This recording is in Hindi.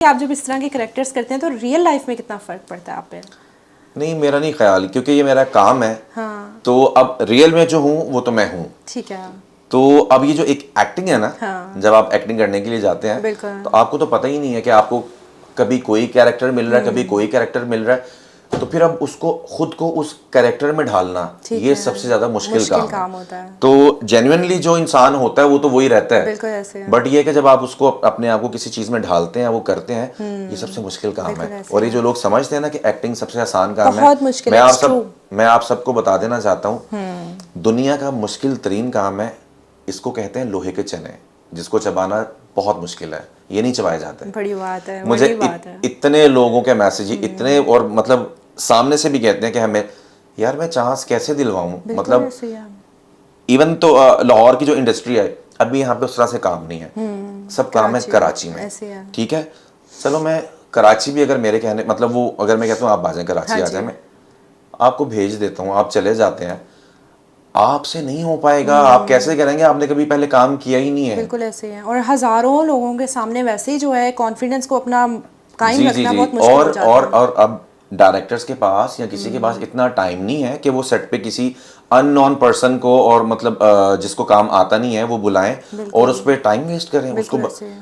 आप जब इस तरह के करेक्टर्स करते हैं तो रियल लाइफ में कितना फ़र्क पड़ता है आप पे? नहीं, मेरा नहीं ख्याल, क्योंकि ये मेरा काम है। हाँ। तो अब रियल में जो हूँ वो तो मैं हूँ। ठीक है। तो अब ये जो एक एक्टिंग है ना, हाँ। जब आप एक्टिंग करने के लिए जाते हैं बिल्कुल। तो आपको तो पता ही नहीं है कि आपको कभी कोई कैरेक्टर मिल रहा है, कभी कोई कैरेक्टर मिल रहा है। तो फिर अब उसको खुद को उस कैरेक्टर में ढालना, ठीक ये है। सबसे ज़्यादा मुश्किल काम है। होता है। तो जेन्युइनली जो इंसान होता है वो तो वही रहता है। बिल्कुल ऐसे है। बट ये है कि जब आप उसको अपने आप को किसी चीज़ में ढालते हैं, वो करते हैं, ये सबसे मुश्किल काम बिल्कुल है। ऐसे और ये है। जो लोग समझते हैं ना कि एक्टिंग सबसे आसान काम है, बहुत मुश्किल है, it's true। मैं आप सबको बता देना चाहता हूँ, दुनिया का मुश्किल तरीन काम है। इसको कहते हैं लोहे के चने, जिसको चबाना बहुत मुश्किल है, ये नहीं चबाए जाते। बड़ी बात है, मुझे बड़ी बात है। इतने लोगों के मैसेज, इतने, और मतलब सामने से भी कहते हैं कि हमें, यार मैं चांस कैसे दिलवाऊं, बिल्कुल मतलब ऐसे ही है। इवन तो लाहौर की जो इंडस्ट्री है, अभी यहाँ पे उस तरह से काम नहीं है, सब काम है कराची में। ऐसे है। ठीक है, चलो मैं कराची भी, अगर मेरे कहने मतलब वो, अगर मैं कहता हूँ आप आ जाएं कराची, हाँ आ जी। जाएं, मैं आपको भेज देता हूँ, आप चले जाते हैं, आपसे नहीं हो पाएगा। आप कैसे करेंगे, आपने कभी पहले काम किया ही नहीं है। बिल्कुल ऐसे ही है, और हज़ारों लोगों के सामने वैसे ही जो है कॉन्फिडेंस को अपना कायम जी जी रखना जी। बहुत मुश्किल हो जाता है। और अब डायरेक्टर्स के पास या किसी के पास इतना टाइम नहीं है कि वो सेट पे किसी अननोन पर्सन को, और मतलब जिसको काम आता नहीं है वो बुलाएं और बिल्कुल। उस पर टाइम वेस्ट करें, बिल्कुल ऐसे है।